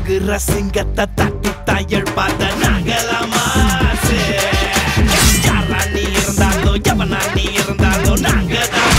தூங்குற சிங்கத்தை தட்டி தாயல் பார்த்த நாங்களாமா யாரா நீ இருந்தாலும் எவனா நீ இருந்தாலும் நாங்கதான்.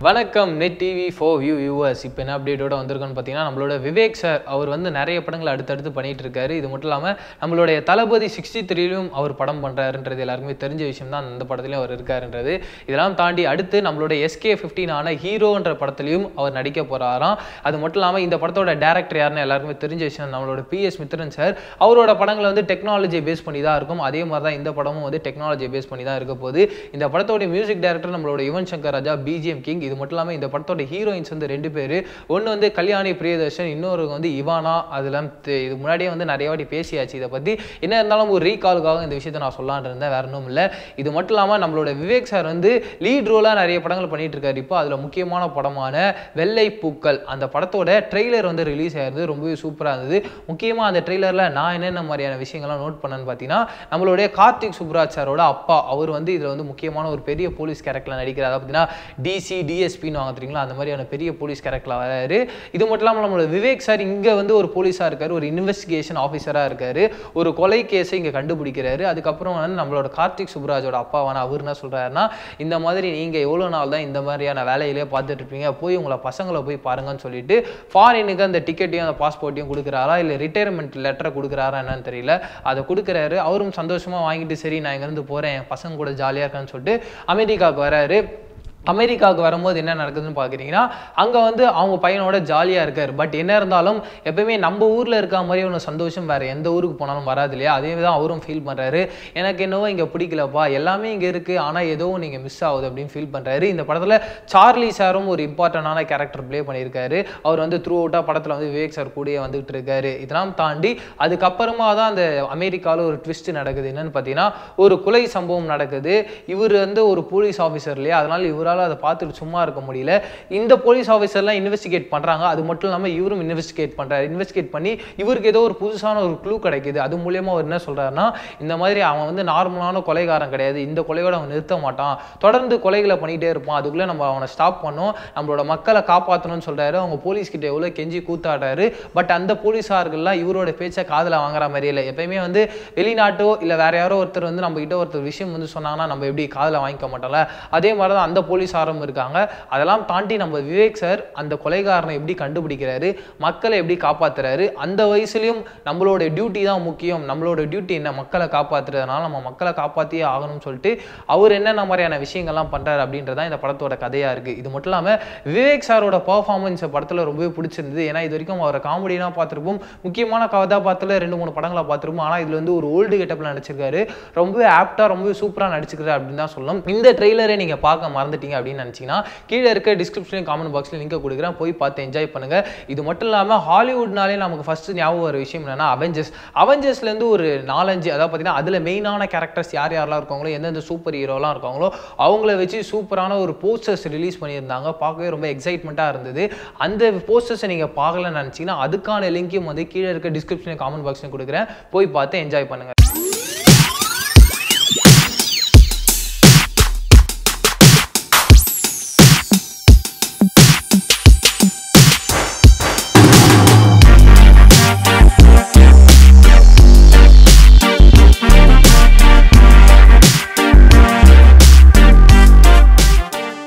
வணக்கம் நெட் டிவி 4 வியூவர்ஸ். இப்போ என்ன அப்டேட்டோட வந்திருக்கோன்னு பார்த்தீங்கன்னா, நம்மளோட விவேக் சார் அவர் வந்து நிறைய படங்கள் அடுத்தடுத்து பண்ணிட்டு இருக்காரு. இது மட்டும் இல்லாமல் நம்மளுடைய தளபதி 63லும் அவர் படம் பண்ணுறாருன்றது எல்லாருக்குமே தெரிஞ்ச விஷயம் தான். அந்த படத்துலையும் அவர் இருக்காருன்றது. இதெல்லாம் தாண்டி அடுத்து நம்மளுடைய SK15 ஹீரோன்ற படத்துலையும் அவர் நடிக்க போகிறாராம். அது மட்டும் இல்லாமல் இந்த படத்தோட டேரக்டர் யாருன்னு எல்லாருக்குமே தெரிஞ்ச விஷயம். நம்மளோட PS மித்ரன் சார் அவரோட படங்களை வந்து டெக்னாலஜியை பேஸ் பண்ணி தான் இருக்கும். அதே மாதிரி தான் இந்த படமும் வந்து டெக்னாலஜியை பேஸ் பண்ணி தான் இருக்க போகுது. இந்த படத்தோட மியூசிக் டைரக்டர் நம்மளோட யுவன் சங்கர் ராஜா, BGM கிங். இது மட்டும் இல்லாமல் இந்த படத்தோட ஹீரோயின்ஸ் வந்து 2 பேர். ஒன்று வந்து கல்யாணி பிரியதர்ஷன், இன்னொரு வந்து இவானா. அதெல்லாம் இது முன்னாடியே வந்து நிறைய வாட்டி பேசியாச்சு இதை பற்றி. என்ன இருந்தாலும் ஒரு ரீகாலுக்காக இந்த விஷயத்தை நான் சொல்லான்னு இருந்தேன், வேற ஒன்றும் இல்லை. இது மட்டும் இல்லாமல் நம்மளோட விவேக் சார் வந்து லீட் ரோலாக நிறைய படங்கள் பண்ணிட்டு இருக்காரு. இப்போ அதில் முக்கியமான படமான வெள்ளை பூக்கள் அந்த படத்தோட ட்ரெய்லர் வந்து ரிலீஸ் ஆயிருந்தது. ரொம்பவே சூப்பராக இருந்தது. முக்கியமாக அந்த ட்ரெய்லரில் நான் என்னென்ன மாதிரியான விஷயங்கள்லாம் நோட் பண்ணேன்னு பார்த்தீங்கன்னா, நம்மளுடைய கார்த்திக் சுப்ராஜ் சாரோட அப்பா அவர் வந்து இதில் வந்து முக்கியமான ஒரு பெரிய போலீஸ் கேரக்டரில் நடிக்கிறார். அதாவது பார்த்தீங்கன்னா DSPன்னு வாங்க தெரியுங்களா, அந்த மாதிரியான பெரிய போலீஸ் கேரக்டரில் வராரு. இது மட்டும் இல்லாமல் நம்மளோட விவேக் சார் இங்கே வந்து ஒரு போலீஸாக இருக்காரு, ஒரு இன்வெஸ்டிகேஷன் ஆஃபீஸராக இருக்காரு. ஒரு கொலை கேஸை இங்கே கண்டுபிடிக்கிறாரு. அதுக்கப்புறம் வந்து நம்மளோட கார்த்திக் சுப்ராஜோட அப்பாவான அவர் என்ன சொல்கிறாருன்னா, இந்த மாதிரி நீங்கள் எவ்வளோ நாள் தான் இந்த மாதிரியான வேலையிலே பார்த்துட்டு இருப்பீங்க, போய் உங்களை பசங்களை போய் பாருங்கன்னு சொல்லிட்டு ஃபாரினுக்கு அந்த டிக்கெட்டையும் அந்த பாஸ்போர்ட்டையும் கொடுக்குறாரா, இல்லை ரிட்டையர்மெண்ட் லெட்டரை கொடுக்குறாரா என்னன்னு தெரியல. அதை கொடுக்குறாரு. அவரும் சந்தோஷமாக வாங்கிட்டு சரி நான் இங்கேருந்து போகிறேன், என் பசங்க கூட ஜாலியாக இருக்கான்னு சொல்லிட்டு அமெரிக்காவுக்கு வராரு. அமெரிக்காவுக்கு வரும்போது என்ன நடக்குதுன்னு பார்க்குறீங்கன்னா, அங்கே வந்து அவங்க பையனோட ஜாலியாக இருக்கார். பட் என்ன இருந்தாலும் எப்பவுமே நம்ம ஊரில் இருக்க மாதிரி ஒன்று சந்தோஷம் வேறு எந்த ஊருக்கு போனாலும் வராது இல்லையா. அதே தான் அவரும் ஃபீல் பண்ணுறாரு. எனக்கு என்னவோ இங்கே பிடிக்கலப்பா, எல்லாமே இங்கே இருக்குது, ஆனால் ஏதோ நீங்கள் மிஸ் ஆகுது அப்படின்னு ஃபீல் பண்ணுறாரு. இந்த படத்தில் சார்லி சாரும் ஒரு இம்பார்ட்டண்டான கேரக்டர் ப்ளே பண்ணியிருக்காரு. அவர் வந்து த்ரூ அவுட்டாக படத்தில் வந்து விவேக் சார் கூடயே வந்துகிட்டு இருக்காரு. இதெல்லாம் தாண்டி அதுக்கப்புறமா தான் அந்த அமெரிக்காவில் ஒரு ட்விஸ்ட் நடக்குது. என்னன்னு பார்த்தீங்கன்னா, ஒரு கொலை சம்பவம் நடக்குது. இவர் வந்து ஒரு போலீஸ் ஆஃபீஸர் இல்லையா, அதனால் இவரால் அதை பார்த்துட்டு சும்மா இருக்க முடியல. இந்த போலீஸ் ஆஃபீஸர்லாம் இன்வெஸ்டிகேட் பண்ணுறாங்க. அது மட்டும் இல்லாமல் இவரும் இன்வெஸ்டிகேட் பண்ணுறாரு. இன்வெஸ்டிகேட் பண்ணி இவருக்கு ஏதோ ஒரு புதுசான ஒரு க்ளூ கிடைக்குது. அது மூலியமாக அவர் என்ன சொல்கிறாருன்னா, இந்த மாதிரி அவன் வந்து நார்மலான கொலைகாரன் கிடையாது, இந்த கொலையோட அவன் நிறுத்த மாட்டான், தொடர்ந்து கொலைகளை பண்ணிகிட்டே இருப்பான், அதுக்குள்ளே நம்ம அவனை ஸ்டாப் பண்ணோம், நம்மளோட மக்களை காப்பாற்றணும்னு சொல்கிறாரு. அவங்க போலீஸ்கிட்ட எவ்வளோ கெஞ்சி கூத்தாடுறாரு. பட் அந்த போலீஸார்கள்லாம் இவரோட பேச்சை காதில் வாங்குற மாதிரியே இல்லை. எப்பயுமே வந்து வெளிநாட்டோ இல்லை வேற யாரோ ஒருத்தர் வந்து நம்ம கிட்ட ஒருத்தர் விஷயம் வந்து சொன்னாங்கன்னா நம்ம எப்படி காதில் வாங்கிக்க மாட்டோம்ல, அதே மாதிரி தான் அந்த போலீஸ் இருக்காங்க. அதெல்லாம் தாண்டி நம்ம விவேக் சார் அந்த கொலைகாரனை எப்படி கண்டுபிடிக்கிறாரு, மக்களை எப்படி காப்பாத்துறாரு. அந்த வயசுலயும் நம்மளோட டியூட்டி தான் முக்கியம், நம்மளோட டியூட்டி என்ன மக்களை காப்பாத்துறதுனால நம்ம மக்களை காப்பாத்தியே ஆகணும்னு சொல்லிட்டு அவர் என்னென்ன மாதிரியான விஷயங்கள்லாம் பண்றாரு அப்படின்றதான் இந்த படத்தோட கதையா இருக்கு. இது மட்டும் இல்லாம விவேக் சாரோட பெர்ஃபார்மன்ஸ் படத்துல ரொம்பவே பிடிச்சிருந்தது. ஏன்னா இது வரைக்கும் அவரை காமெடினா பார்த்திருப்போம், முக்கியமான கதாபாத்திரத்துல 2-3 படங்களை பார்த்திருப்போம். ஆனா இதுல வந்து ஒரு ஓல்டு கெட்டப்ல நடிச்சிருக்காரு. ரொம்பவே ஆப்டா ரொம்பவே சூப்பரா நடிச்சிருக்காரு அப்படின்னு தான் சொல்லணும். இந்த ட்ரெய்லரை நீங்க பார்க்க மறந்துட்டீங்க அப்படின்னு நினைச்சீங்கன்னா கீழே இருக்க டிஸ்கிரிப்ஷன் காமெண்ட் பாக்ஸ்ல லிங்க் கொடுக்குறேன், போய் பார்த்து என்ஜாய் பண்ணுங்க. இது மட்டும் இல்லாமல் ஹாலிவுட்னாலே நமக்கு ஃபர்ஸ்ட் ஞாபகம் வர விஷயம் என்னன்னா அவெஞ்சர்ஸ்லேருந்து ஒரு 4-5 அதாவது பார்த்தீங்கன்னா அதில் மெயினான கேரக்டர்ஸ் யாரெல்லாம் இருக்காங்களோ, எந்தெந்த சூப்பர் ஹீரோலாம் இருக்காங்களோ அவங்கள வச்சு சூப்பரான ஒரு போஸ்டர்ஸ் ரிலீஸ் பண்ணியிருந்தாங்க. பார்க்கவே ரொம்ப எக்ஸைட்மெண்ட்டாக இருந்தது. அந்த போஸ்டர்ஸை நீங்கள் பார்க்கலன்னு நினச்சிங்கன்னா அதுக்கான லிங்க்கையும் வந்து கீழே இருக்க டிஸ்கிரிப்ஷன் காமெண்ட் பாக்ஸ்ல கொடுக்குறேன், போய் பார்த்து என்ஜாய் பண்ணுங்க.